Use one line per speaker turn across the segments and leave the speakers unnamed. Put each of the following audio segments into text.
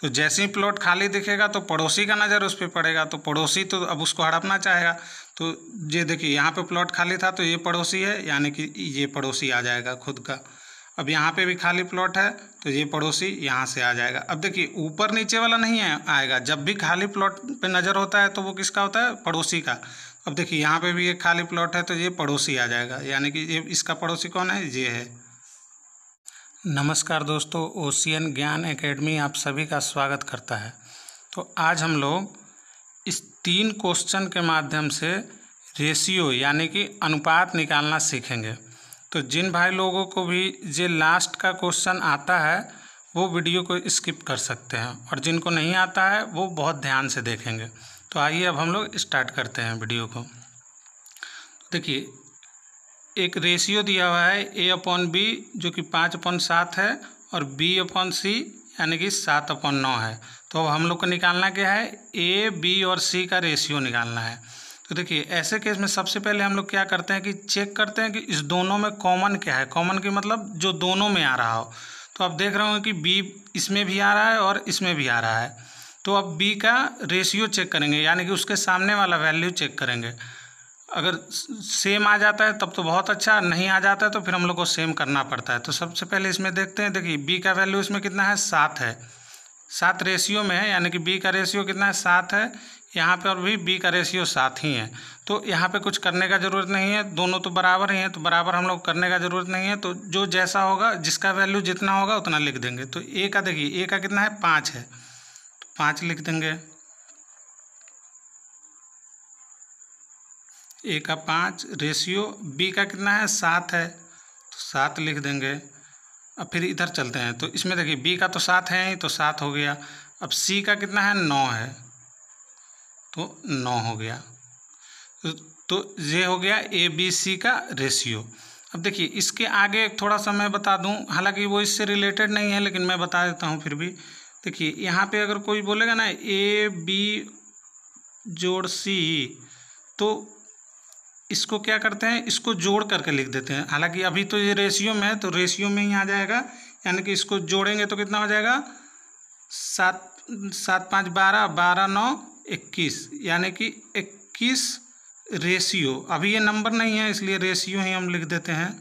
तो जैसे ही प्लॉट खाली दिखेगा तो पड़ोसी का नज़र उस पर पड़ेगा, तो पड़ोसी तो अब उसको हड़पना चाहेगा। तो ये देखिए यहाँ पे प्लॉट खाली था तो ये पड़ोसी है, यानी कि ये पड़ोसी आ जाएगा खुद का। अब यहाँ पे भी खाली प्लॉट है तो ये पड़ोसी यहाँ से आ जाएगा। अब देखिए ऊपर नीचे वाला नहीं आएगा, जब भी खाली प्लॉट पे नज़र होता है तो वो किसका होता है? पड़ोसी का। अब देखिए यहाँ पे भी एक खाली प्लॉट है तो ये पड़ोसी आ जाएगा, यानी कि ये इसका पड़ोसी कौन है? ये है। नमस्कार दोस्तों, ओशियन ज्ञान एकेडमी आप सभी का स्वागत करता है। तो आज हम लोग इस 3 क्वेश्चन के माध्यम से रेशियो यानी कि अनुपात निकालना सीखेंगे। तो जिन भाई लोगों को भी ये लास्ट का क्वेश्चन आता है वो वीडियो को स्किप कर सकते हैं, और जिनको नहीं आता है वो बहुत ध्यान से देखेंगे। तो आइए अब हम लोग स्टार्ट करते हैं वीडियो को। देखिए एक रेशियो दिया हुआ है A/B जो कि 5/7 है, और B/C यानी कि 7/9 है। तो अब हम लोग को निकालना क्या है? A, B और C का रेशियो निकालना है। तो देखिए ऐसे केस में सबसे पहले हम लोग क्या करते हैं कि चेक करते हैं कि इस दोनों में कॉमन क्या है। कॉमन की मतलब जो दोनों में आ रहा हो। तो आप देख रहे हो कि B इसमें भी आ रहा है और इसमें भी आ रहा है। तो अब B का रेशियो चेक करेंगे, यानी कि उसके सामने वाला वैल्यू चेक करेंगे। अगर सेम आ जाता है तब तो बहुत अच्छा, नहीं आ जाता है तो फिर हम लोग को सेम करना पड़ता है। तो सबसे पहले इसमें देखते हैं। देखिए B का वैल्यू इसमें कितना है? 7 है। 7 रेशियो में है, यानी कि B का रेशियो कितना है? 7 है। यहाँ पे और भी B का रेशियो 7 ही है। तो यहाँ पे कुछ करने का ज़रूरत नहीं है, दोनों तो बराबर ही हैं, तो बराबर हम लोग करने का ज़रूरत नहीं है। तो जो जैसा होगा, जिसका वैल्यू जितना होगा उतना लिख देंगे। तो A का देखिए, A का कितना है? 5 है, तो 5 लिख देंगे। A का 5 रेशियो, B का कितना है? 7 है, तो 7 लिख देंगे। अब फिर इधर चलते हैं। तो इसमें देखिए B का तो 7 है ही, तो 7 हो गया। अब C का कितना है? 9 है, तो 9 हो गया। तो ये हो गया ABC का रेशियो। अब देखिए इसके आगे थोड़ा सा मैं बता दूं, हालांकि वो इससे रिलेटेड नहीं है लेकिन मैं बता देता हूं फिर भी। देखिए यहाँ पे अगर कोई बोलेगा ना AB जोड़ C, तो इसको क्या करते हैं? इसको जोड़ करके लिख देते हैं। हालांकि अभी तो ये रेशियो में है तो रेशियो में ही आ जाएगा, यानी कि इसको जोड़ेंगे तो कितना हो जाएगा? 7 7 5 12, 12 9 21, यानी कि 21 रेशियो। अभी ये नंबर नहीं है इसलिए रेशियो ही हम लिख देते हैं।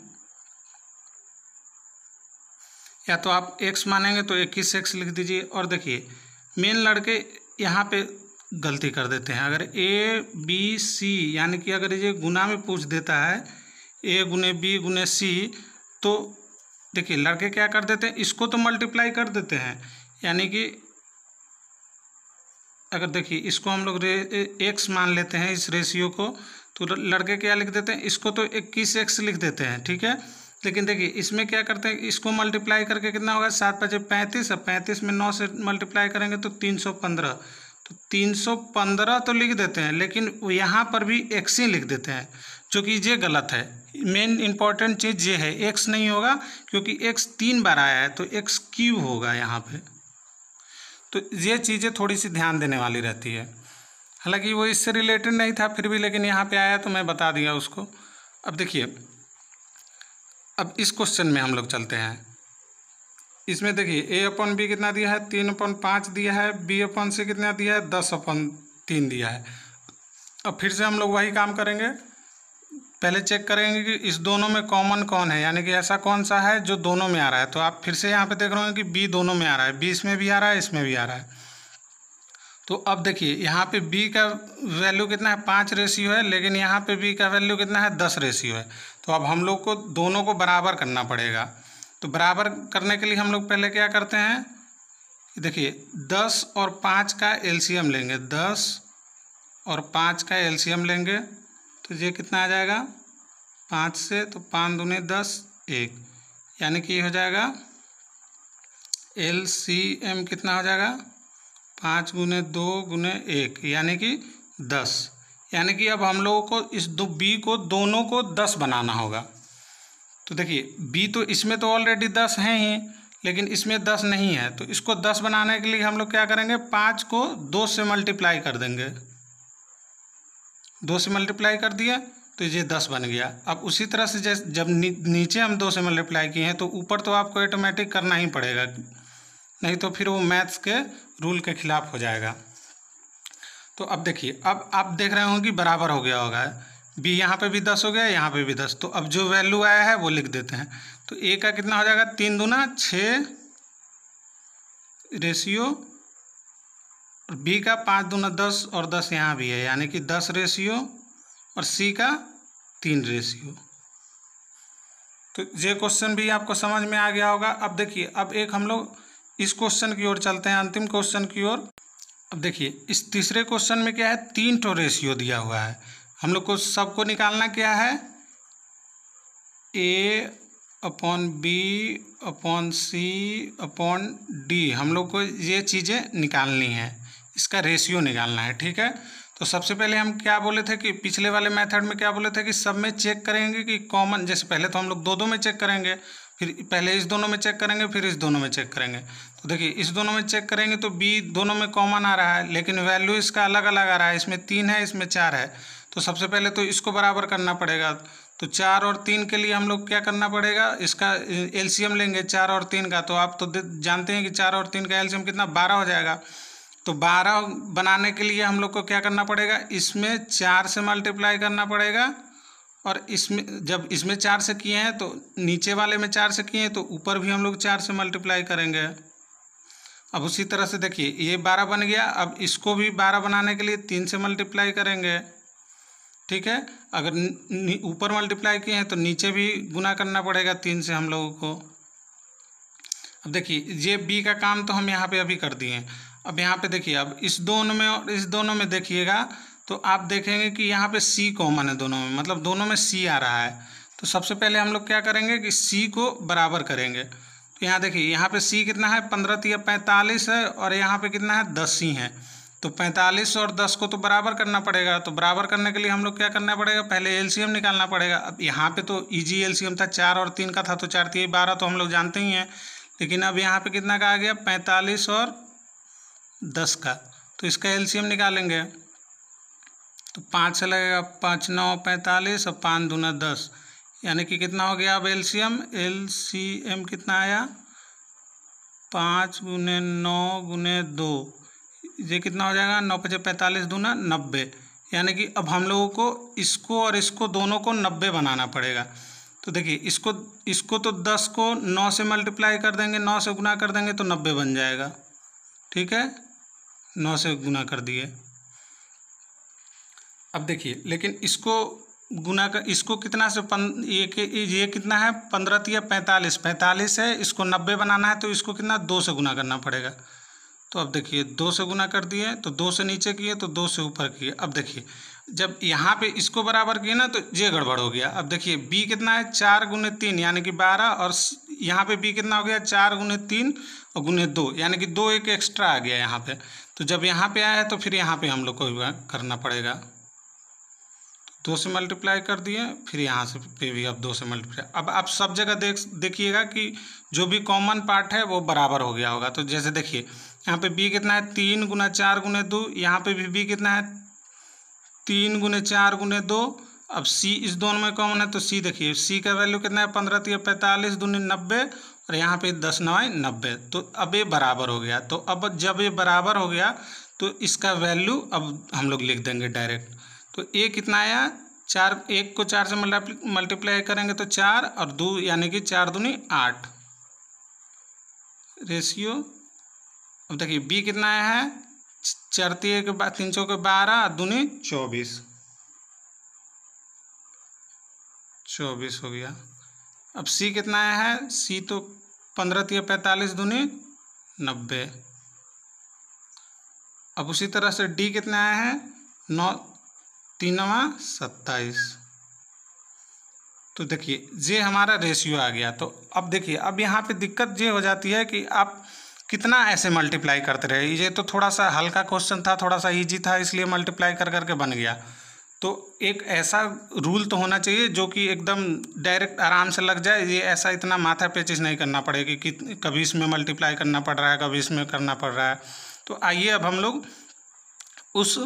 या तो आप x मानेंगे तो 21x लिख दीजिए। और देखिए मेन लड़के यहाँ पे गलती कर देते हैं। अगर ABC यानी कि अगर ये गुना में पूछ देता है A गुने B गुने C, तो देखिए लड़के क्या कर देते हैं? इसको तो मल्टीप्लाई कर देते हैं, यानी कि अगर देखिए इसको हम लोग x मान लेते हैं इस रेशियो को, तो लड़के क्या लिख देते हैं? इसको तो 21x लिख देते हैं, ठीक है। लेकिन देखिए इसमें क्या करते हैं? इसको मल्टीप्लाई करके कितना होगा? 7 5 35, अब 35 में 9 से मल्टीप्लाई करेंगे तो 315। तो 315 तो लिख देते हैं, लेकिन यहाँ पर भी x ही लिख देते हैं, जो कि ये गलत है। मेन इंपॉर्टेंट चीज़ ये है, x नहीं होगा क्योंकि x 3 बार आया है, तो x क्यूब होगा यहाँ पे। तो ये चीज़ें थोड़ी सी ध्यान देने वाली रहती है। हालांकि वो इससे रिलेटेड नहीं था फिर भी, लेकिन यहाँ पे आया तो मैं बता दिया उसको। अब देखिए अब इस क्वेश्चन में हम लोग चलते हैं। इसमें देखिए A/B कितना दिया है? 3/5 दिया है। B/C कितना दिया है? 10/3 दिया है। अब फिर से हम लोग वही काम करेंगे। पहले चेक करेंगे कि इस दोनों में कॉमन कौन है, यानी कि ऐसा कौन सा है जो दोनों में आ रहा है। तो आप फिर से यहाँ पे देख रहे हो कि B दोनों में आ रहा है, B इसमें भी आ रहा है, इसमें भी आ रहा है। तो अब देखिए यहाँ पे B का वैल्यू कितना है? 5 रेशियो है, लेकिन यहाँ पे B का वैल्यू कितना है? 10 रेशियो है। तो अब हम लोग को दोनों को बराबर करना पड़ेगा। तो बराबर करने के लिए हम लोग पहले क्या करते हैं? देखिए 10 और 5 का एलसीएम लेंगे। 10 और 5 का एलसीएम लेंगे तो ये कितना आ जाएगा? 5 से, तो 5 दूने 10 1, यानी कि ये हो जाएगा एलसीएम कितना हो जाएगा? 5 गुने 2 गुने 1, यानी कि 10। यानी कि अब हम लोगों को इस B को दोनों को 10 बनाना होगा। तो देखिए B तो इसमें तो ऑलरेडी 10 हैं ही, लेकिन इसमें 10 नहीं है। तो इसको 10 बनाने के लिए हम लोग क्या करेंगे? 5 को 2 से मल्टीप्लाई कर देंगे। 2 से मल्टीप्लाई कर दिया तो ये 10 बन गया। अब उसी तरह से जब नीचे हम 2 से मल्टीप्लाई किए हैं तो ऊपर तो आपको ऑटोमेटिक करना ही पड़ेगा। नहीं तो फिर वो मैथ्स के रूल के खिलाफ हो जाएगा। तो अब देखिए, अब आप देख रहे होंगे कि बराबर हो गया होगा, बी यहाँ पे भी 10 हो गया, यहाँ पे भी 10। तो अब जो वैल्यू आया है वो लिख देते हैं। तो ए का कितना हो जाएगा, 3 दूना 6 रेशियो, और बी का 5 दूना 10 और 10 यहाँ भी है, यानी कि 10 रेशियो, और सी का 3 रेशियो। तो ये क्वेश्चन भी आपको समझ में आ गया होगा। अब देखिए, अब एक हम लोग इस क्वेश्चन की ओर चलते हैं, अंतिम क्वेश्चन की ओर। अब देखिए, इस तीसरे क्वेश्चन में क्या है, 3 ठो रेशियो दिया हुआ है। हम लोग को सबको निकालना क्या है, ए अपॉन बी अपॉन सी अपॉन डी, हम लोग को ये चीज़ें निकालनी है, इसका रेशियो निकालना है। ठीक है, तो सबसे पहले हम क्या बोले थे कि पिछले वाले मेथड में क्या बोले थे कि सब में चेक करेंगे कि कॉमन, जैसे पहले तो हम लोग दो में चेक करेंगे, फिर पहले इस दोनों में चेक करेंगे, फिर इस दोनों में चेक करेंगे। तो देखिए, इस दोनों में चेक करेंगे तो बी दोनों में कॉमन आ रहा है, लेकिन वैल्यू इसका अलग अलग आ रहा है, इसमें 3 है, इसमें 4 है। तो सबसे पहले तो इसको बराबर करना पड़ेगा। तो 4 और 3 के लिए हम लोग क्या करना पड़ेगा, इसका एलसीएम लेंगे 4 और 3 का। तो आप तो जानते हैं कि 4 और 3 का एलसीएम कितना, 12 हो जाएगा। तो 12 बनाने के लिए हम लोग को क्या करना पड़ेगा, इसमें 4 से मल्टीप्लाई करना पड़ेगा, और इसमें जब इसमें 4 से किए हैं तो नीचे वाले में 4 से किए हैं, तो ऊपर भी हम लोग 4 से मल्टीप्लाई करेंगे। अब उसी तरह से देखिए, ये 12 बन गया, अब इसको भी 12 बनाने के लिए 3 से मल्टीप्लाई करेंगे। ठीक है, अगर ऊपर मल्टीप्लाई किए हैं तो नीचे भी गुना करना पड़ेगा 3 से हम लोगों को। अब देखिए, ये बी का काम तो हम यहाँ पे अभी कर दिए। अब यहाँ पे देखिए, अब इस दोनों में और इस दोनों में देखिएगा तो आप देखेंगे कि यहाँ पे सी कॉमन है दोनों में, मतलब दोनों में सी आ रहा है। तो सबसे पहले हम लोग क्या करेंगे कि सी को बराबर करेंगे। तो यहाँ देखिए, यहाँ पे सी कितना है, 15 तिया 45 है, और यहाँ पे कितना है, 10 ही है। तो 45 और 10 को तो बराबर करना पड़ेगा। तो बराबर करने के लिए हम लोग क्या करना पड़ेगा, पहले एलसीएम निकालना पड़ेगा। अब यहाँ पे तो इजी एलसीएम था, 4 और 3 का था, तो 4 तिया 12 तो हम लोग जानते ही हैं। लेकिन अब यहाँ पे कितना का आ गया, 45 और 10 का। तो इसका एलसीएम निकालेंगे तो 5 से लगेगा, 5 9 45 और 5 दूना 10, यानी कि कितना हो गया अब एलसीएम कितना आया, 5 गुने 9 गुने 2, ये कितना हो जाएगा, 9 5 45 दूना 90। यानी कि अब हम लोगों को इसको और इसको दोनों को 90 बनाना पड़ेगा। तो देखिए, इसको तो 10 को 9 से मल्टीप्लाई कर देंगे, 9 से गुना कर देंगे तो 90 बन जाएगा। ठीक है, 9 से गुना कर दिए। अब देखिए, लेकिन इसको गुना कर, इसको कितना से ये कितना है, 15 तिया 45, 45 है, इसको 90 बनाना है, तो इसको कितना 2 से गुना करना पड़ेगा। तो अब देखिए, 2 से गुना कर दिए, तो 2 से नीचे किए, तो 2 से ऊपर किए। अब देखिए, जब यहाँ पे इसको बराबर किए ना, तो ये गड़बड़ हो गया। अब देखिए, बी कितना है, 4 गुने 3 यानी कि 12, और यहाँ पे बी कितना हो गया, 4 गुने 3 और गुने 2, यानी कि 2 एक एक्स्ट्रा आ गया यहाँ पे। तो जब यहाँ पे आया है तो फिर यहाँ पे हम लोग को करना पड़ेगा। 2 से मल्टीप्लाई कर दिए, फिर यहाँ से पे भी अब 2 से मल्टीप्लाई। अब आप सब जगह देखिएगा कि जो भी कॉमन पार्ट है वो बराबर हो गया होगा। तो जैसे देखिए, यहाँ पे b कितना है, 3 गुना 4 गुने 2, यहाँ पे भी b कितना है, 3 गुने 4 गुने 2। अब c इस दोनों में कॉमन है, तो c देखिए, c का वैल्यू कितना है, 15 तिया 45 दूनी 90, और यहाँ पे 10 9 90। तो अब ये बराबर हो गया। तो अब जब ये बराबर हो गया तो इसका वैल्यू अब हम लोग लिख देंगे डायरेक्ट। तो ए कितना आया, 4, 1 को 4 से मल्टीप्लाई करेंगे तो 4, और 2 यानी कि 4 दूनी 8 रेशियो। अब देखिए, बी कितना आया है, 4 तिया के बाद 3 चौके 12 दूनी 24 हो गया। अब सी कितना आया है, सी तो 15 तिया 45 दूनी 90। अब उसी तरह से डी कितना आया है, 9 3 27। तो देखिए, ये हमारा रेशियो आ गया। तो अब देखिए, अब यहाँ पे दिक्कत ये हो जाती है कि आप कितना ऐसे मल्टीप्लाई करते रहे। ये तो थोड़ा सा हल्का क्वेश्चन था, थोड़ा सा इजी था, इसलिए मल्टीप्लाई कर करके बन गया। तो एक ऐसा रूल तो होना चाहिए जो कि एकदम डायरेक्ट आराम से लग जाए। ये ऐसा इतना माथा पेचिश नहीं करना पड़ेगी कि कभी इसमें मल्टीप्लाई करना पड़ रहा है, कभी इसमें करना पड़ रहा है। तो आइए अब हम लोग उस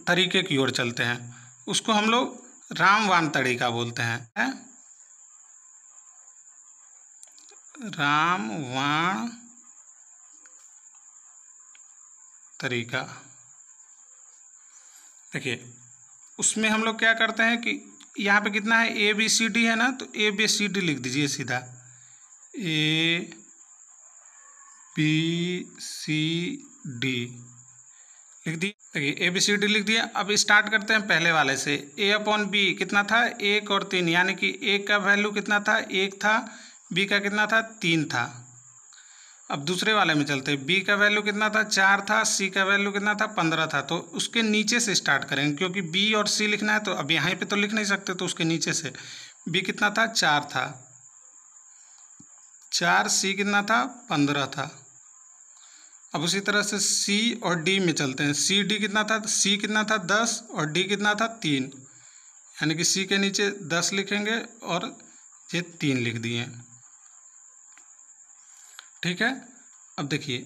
तरीके की ओर चलते हैं। उसको हम लोग रामबाण तरीका बोलते हैं। रामबाण तरीका। देखिए उसमें हम लोग क्या करते हैं कि यहाँ पे कितना है, ए बी सी डी है ना, तो ए बी सी डी लिख दीजिए सीधा, ए बी सी डी लिख दिए। देखिए ए बी सी डी लिख दिया। अब स्टार्ट करते हैं पहले वाले से। ए अपॉन बी कितना था, 1 और 3, यानी कि ए का वैल्यू कितना था, 1 था, बी का कितना था, 3 था। अब दूसरे वाले में चलते हैं। बी का वैल्यू कितना था, 4 था, सी का वैल्यू कितना था, 15 था। तो उसके नीचे से स्टार्ट करेंगे, क्योंकि बी और सी लिखना है, तो अब यहाँ पे तो लिख नहीं सकते, तो उसके नीचे से। बी कितना था, 4 था, 4, सी कितना था, 15 था। अब उसी तरह से सी और डी में चलते हैं। सी डी कितना था, सी कितना था 10 और डी कितना था 3, यानी कि सी के नीचे 10 लिखेंगे और ये 3 लिख दिए। ठीक है। अब देखिए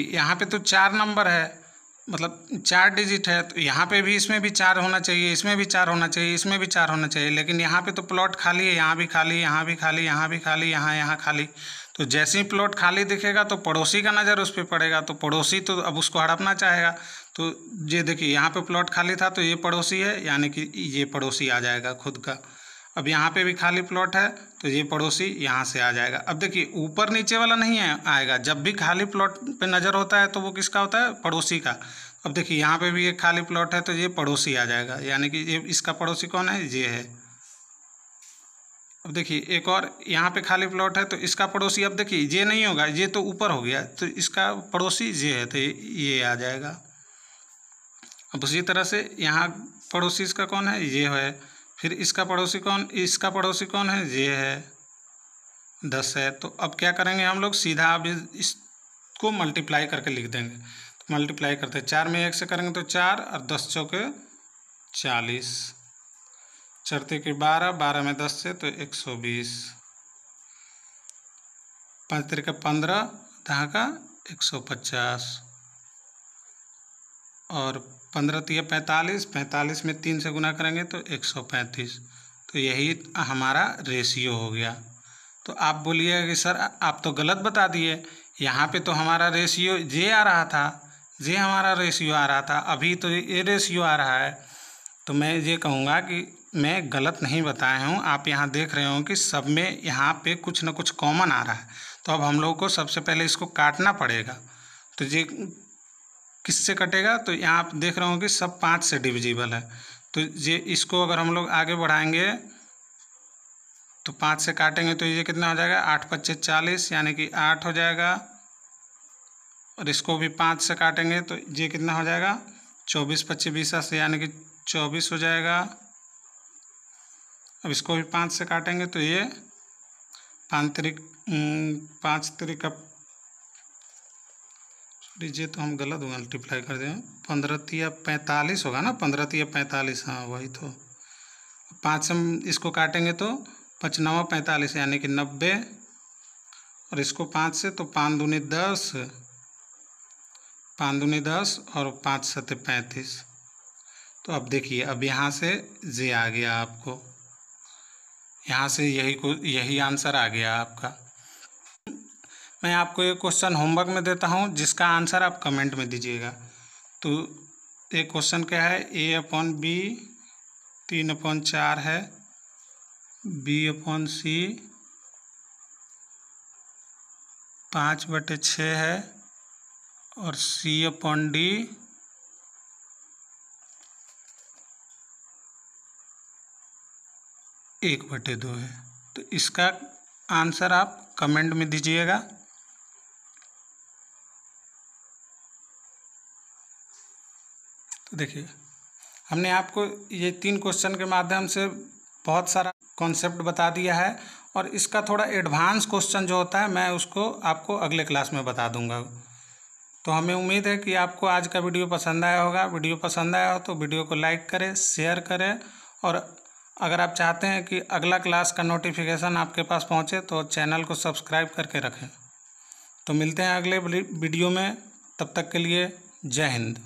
यहाँ पे तो 4 नंबर है, मतलब 4 डिजिट है, तो यहाँ पे भी, इसमें भी 4 होना चाहिए, इसमें भी 4 होना चाहिए, इसमें भी 4 होना चाहिए, लेकिन यहाँ पे तो प्लॉट खाली है, यहाँ भी खाली, यहाँ भी खाली, यहाँ भी खाली, यहाँ खाली। तो जैसे ही प्लॉट खाली दिखेगा तो पड़ोसी का नज़र उस पर पड़ेगा, तो पड़ोसी तो अब उसको हड़पना चाहेगा। तो ये देखिए यहाँ पे प्लॉट खाली था, तो ये पड़ोसी है, यानी कि ये पड़ोसी आ जाएगा खुद का। अब यहाँ पे भी खाली प्लॉट है, तो ये पड़ोसी यहाँ से आ जाएगा। अब देखिए ऊपर नीचे वाला नहीं आएगा, जब भी खाली प्लॉट पे नज़र होता है तो वो किसका होता है, पड़ोसी का। अब देखिए यहाँ पे भी एक खाली प्लॉट है, तो ये पड़ोसी आ जाएगा, यानी कि ये इसका पड़ोसी कौन है, ये है। अब देखिए एक और यहाँ पे खाली प्लॉट है, तो इसका पड़ोसी, अब देखिए ये नहीं होगा, ये तो ऊपर हो गया, तो इसका पड़ोसी ये है, तो ये आ जाएगा। अब उसी तरह से यहाँ पड़ोसी इसका कौन है, ये है। फिर इसका पड़ोसी कौन है, ये है, 10 है। तो अब क्या करेंगे हम लोग, सीधा अब इसको मल्टीप्लाई करके लिख देंगे। तो मल्टीप्लाई करते हैं, 4 में 1 से करेंगे तो 4 और 10 चौके 40, चरते के 12, 12 में 10 से तो 120, 5 तिरके 15, दहा का 150 और 15 तिया 45, 45 में 3 से गुना करेंगे तो 135। तो यही हमारा रेशियो हो गया। तो आप बोलिए कि सर आप तो गलत बता दिए, यहाँ पे तो हमारा रेशियो जे आ रहा था, जे हमारा रेशियो आ रहा था, अभी तो ये रेशियो आ रहा है। तो मैं ये कहूँगा कि मैं गलत नहीं बताया हूँ, आप यहाँ देख रहे हो कि सब में यहाँ पे कुछ ना कुछ कॉमन आ रहा है। तो अब हम लोगों को सबसे पहले इसको काटना पड़ेगा। तो ये किससे कटेगा, तो यहाँ आप देख रहे हो कि सब 5 से डिविजिबल है। तो ये इसको अगर हम लोग आगे बढ़ाएंगे तो 5 से काटेंगे तो ये कितना हो जाएगा, 8 × 5 = 40, यानी कि 8 हो जाएगा। और इसको भी 5 से काटेंगे तो ये कितना हो जाएगा, 24 × 25 = 20, यानी कि 24 हो जाएगा। अब इसको भी 5 से काटेंगे तो ये 5 तिरिक लीजिए, तो हम गलत मल्टीप्लाई कर दें, 15 तिया 45 होगा ना, 15 तिया 45, हाँ वही। तो 5 से हम इसको काटेंगे तो 5 × 9 = 45, यानी कि 90। और इसको 5 से तो 5 दूनी 10, 5 दूनी 10 और 5 × 7 = 35। तो अब देखिए अब यहाँ से जे आ गया आपको, यहाँ से यही आंसर आ गया आपका। मैं आपको एक क्वेश्चन होमवर्क में देता हूँ, जिसका आंसर आप कमेंट में दीजिएगा। तो एक क्वेश्चन क्या है, A/B 3/4 है, B/C 5/6 है और C/D 1/2 है। तो इसका आंसर आप कमेंट में दीजिएगा। तो देखिए हमने आपको ये 3 क्वेश्चन के माध्यम से बहुत सारा कॉन्सेप्ट बता दिया है, और इसका थोड़ा एडवांस क्वेश्चन जो होता है मैं उसको आपको अगले क्लास में बता दूंगा। तो हमें उम्मीद है कि आपको आज का वीडियो पसंद आया होगा। वीडियो पसंद आया हो तो वीडियो को लाइक करें, शेयर करें, और अगर आप चाहते हैं कि अगला क्लास का नोटिफिकेशन आपके पास पहुंचे तो चैनल को सब्सक्राइब करके रखें। तो मिलते हैं अगले वीडियो में, तब तक के लिए जय हिंद।